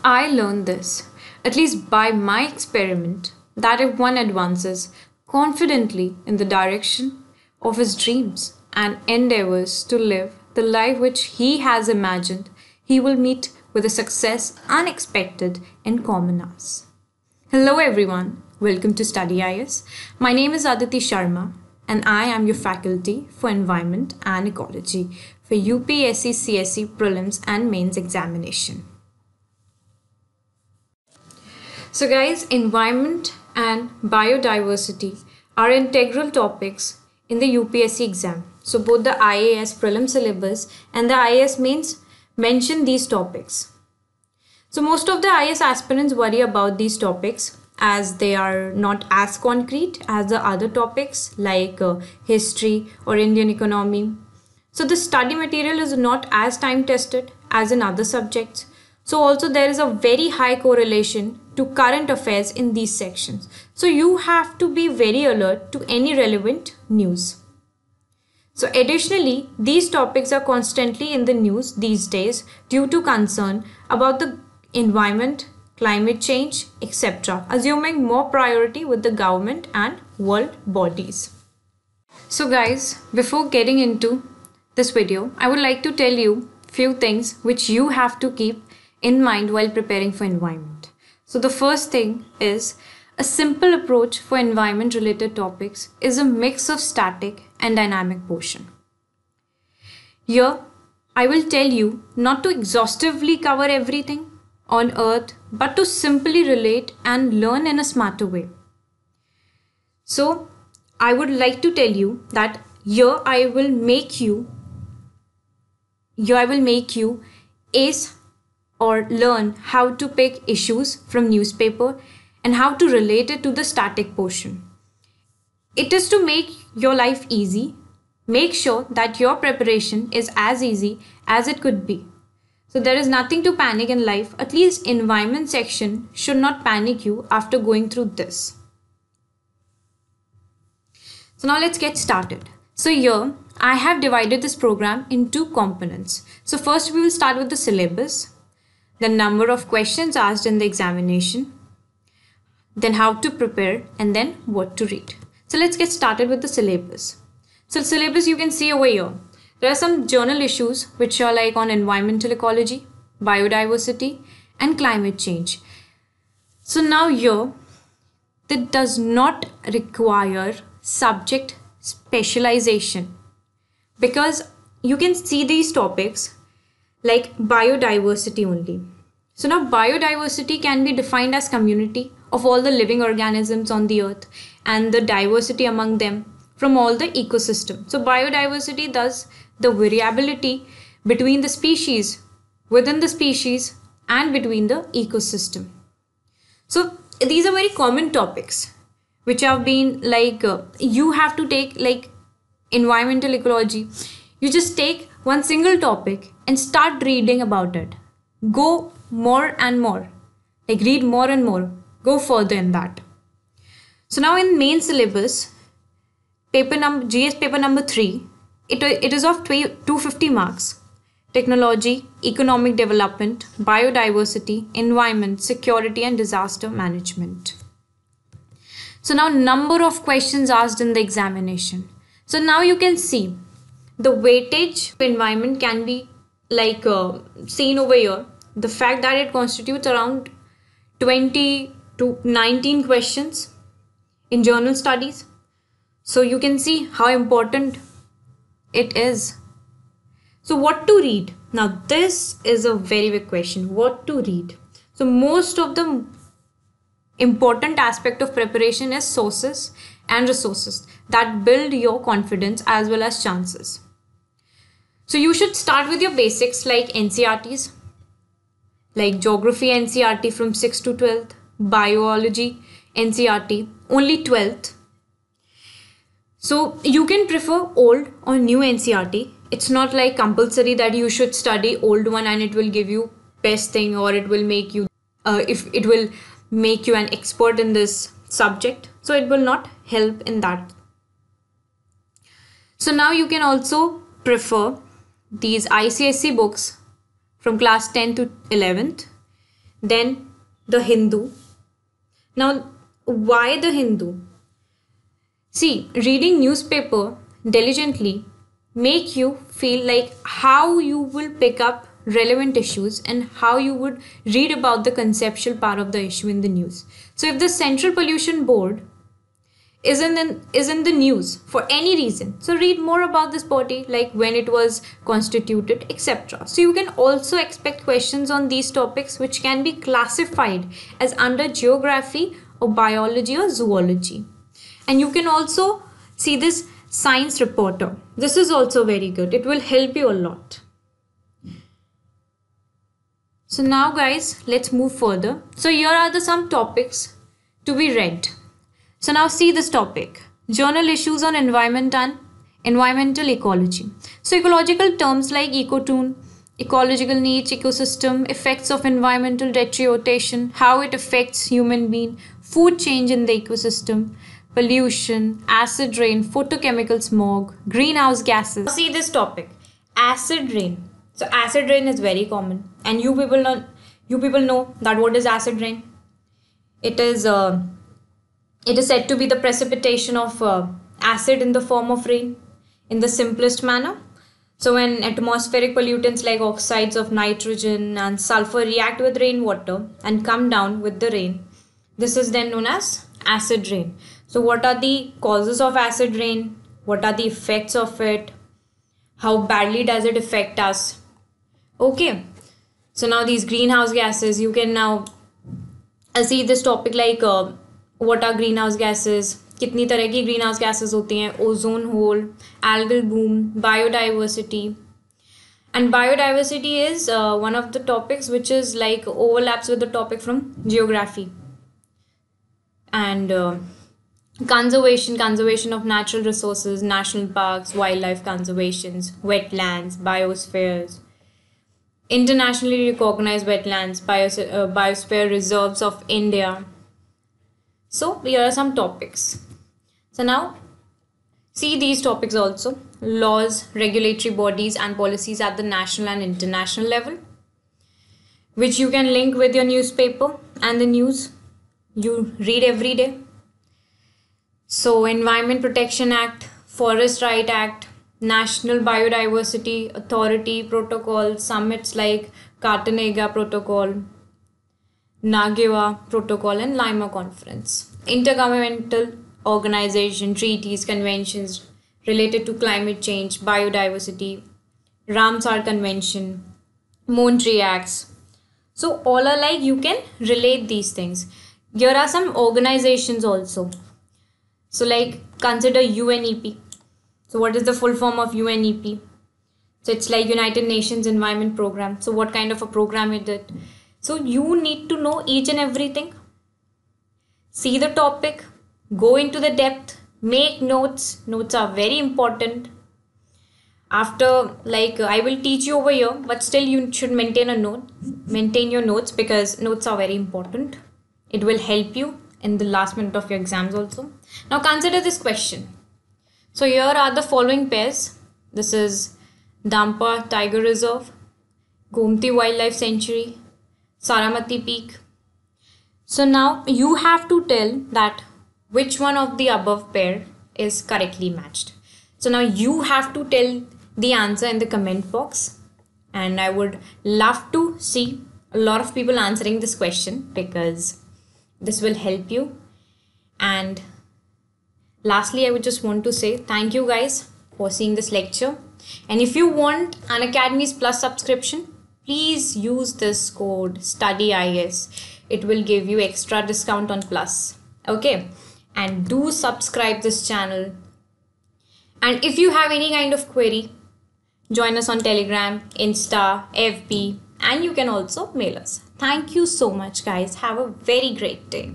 I learned this, at least by my experiment, that if one advances confidently in the direction of his dreams and endeavors to live the life which he has imagined, he will meet with a success unexpected in common hours. Hello everyone, welcome to Study IS. My name is Aditi Sharma and I am your faculty for Environment and Ecology for UPSC CSE Prelims and Mains examination. So guys, environment and biodiversity are integral topics in the UPSC exam. So both the IAS prelim syllabus and the IAS mains mention these topics. So most of the IAS aspirants worry about these topics as they are not as concrete as the other topics like history or Indian economy. So the study material is not as time tested as in other subjects. So also there is a very high correlation to current affairs in these sections. So you have to be very alert to any relevant news. So additionally, these topics are constantly in the news these days due to concern about the environment, climate change, etc., assuming more priority with the government and world bodies. So guys, before getting into this video, I would like to tell you few things which you have to keep in mind while preparing for environment. So the first thing is a simple approach for environment related topics is a mix of static and dynamic portion. Here, I will tell you not to exhaustively cover everything on earth, but to simply relate and learn in a smarter way. So I would like to tell you that here I will make you ace or learn how to pick issues from newspaper and how to relate it to the static portion. It is to make your life easy. Make sure that your preparation is as easy as it could be. So there is nothing to panic in life. At least environment section should not panic you after going through this. So now let's get started. So here I have divided this program in two components. So first we will start with the syllabus, the number of questions asked in the examination, then how to prepare, and then what to read. So let's get started with the syllabus. So syllabus you can see over here. There are some journal issues which are like on environmental ecology, biodiversity, and climate change. So now here, that does not require subject specialization because you can see these topics like biodiversity only. So now biodiversity can be defined as community of all the living organisms on the earth and the diversity among them from all the ecosystem. So biodiversity does the variability between the species, within the species and between the ecosystem. So these are very common topics which have been like you have to take like environmental ecology. You just take one single topic and start reading about it. Go more and more, like read more and more, go further in that. So now in main syllabus, GS paper number 3, it is of 250 marks. Technology, economic development, biodiversity, environment, security and disaster management. So now number of questions asked in the examination. So now you can see the weightage of environment can be like seen over here. The fact that it constitutes around 20 to 19 questions in journal studies. So you can see how important it is. So what to read? Now this is a very big question. What to read? So most of the important aspect of preparation is sources and resources that build your confidence as well as chances. So you should start with your basics like NCERTs, like geography NCERT from 6th to 12th, biology NCERT only 12th. So you can prefer old or new NCERT. It's not like compulsory that you should study old one and it will give you best thing or it will make you if it will make you an expert in this subject. So it will not help in that. So now you can also prefer these ICSE books from class 10 to 11th. Then the Hindu. Now, why the Hindu? See, reading newspaper diligently make you feel like how you will pick up relevant issues and how you would read about the conceptual part of the issue in the news. So if the Central Pollution Board is in the news for any reason, so read more about this body, like when it was constituted, etc. So you can also expect questions on these topics which can be classified as under geography or biology or zoology. And you can also see this science reporter. This is also very good. It will help you a lot. So now guys, let's move further. So here are some topics to be read. So now see this topic. Journal issues on environment and environmental ecology. So ecological terms like ecotone, ecological niche, ecosystem, effects of environmental deterioration, how it affects human being, food change in the ecosystem, pollution, acid rain, photochemical smog, greenhouse gases. See this topic, acid rain. So acid rain is very common, and you people know that what is acid rain. It is said to be the precipitation of acid in the form of rain in the simplest manner. So when atmospheric pollutants like oxides of nitrogen and sulfur react with rainwater and come down with the rain, this is then known as acid rain. So what are the causes of acid rain? What are the effects of it? How badly does it affect us? Okay. So now these greenhouse gases, you can now see this topic like what are greenhouse gases? कितनी तरह की greenhouse gases होती हैं? Ozone hole, algal bloom, biodiversity. And biodiversity is one of the topics which is like overlaps with the topic from geography. And conservation of natural resources, national parks, wildlife conservations, wetlands, biospheres, internationally recognized wetlands, biosphere reserves of India. So here are some topics. So now see these topics also: laws, regulatory bodies and policies at the national and international level, which you can link with your newspaper and the news you read every day. So Environment Protection Act, Forest Right Act, National Biodiversity Authority Protocol, summits like Cartagena Protocol, Nagoya Protocol and Lima Conference, intergovernmental organization, treaties, conventions related to climate change, biodiversity, Ramsar Convention, Monterey Acts. So all are like you can relate these things. Here are some organizations also. So like consider UNEP. So what is the full form of UNEP? So it's like United Nations Environment Program. So what kind of a program is it? So you need to know each and everything. See the topic, go into the depth, make notes. Notes are very important. After I will teach you over here, but still you should maintain your notes, because notes are very important. It will help you in the last minute of your exams also. Now consider this question. So here are the following pairs. This is Dampa Tiger Reserve, Gomti Wildlife Sanctuary, Saramati Peak. So now you have to tell that which one of the above pair is correctly matched. So now you have to tell the answer in the comment box, and I would love to see a lot of people answering this question, because this will help you. And lastly, I would just want to say thank you guys for seeing this lecture. And if you want an Academies Plus subscription, please use this code STUDYIS. It will give you extra discount on Plus. Okay, and do subscribe this channel. And if you have any kind of query, join us on Telegram, Insta, FB, and you can also mail us. Thank you so much guys. Have a very great day.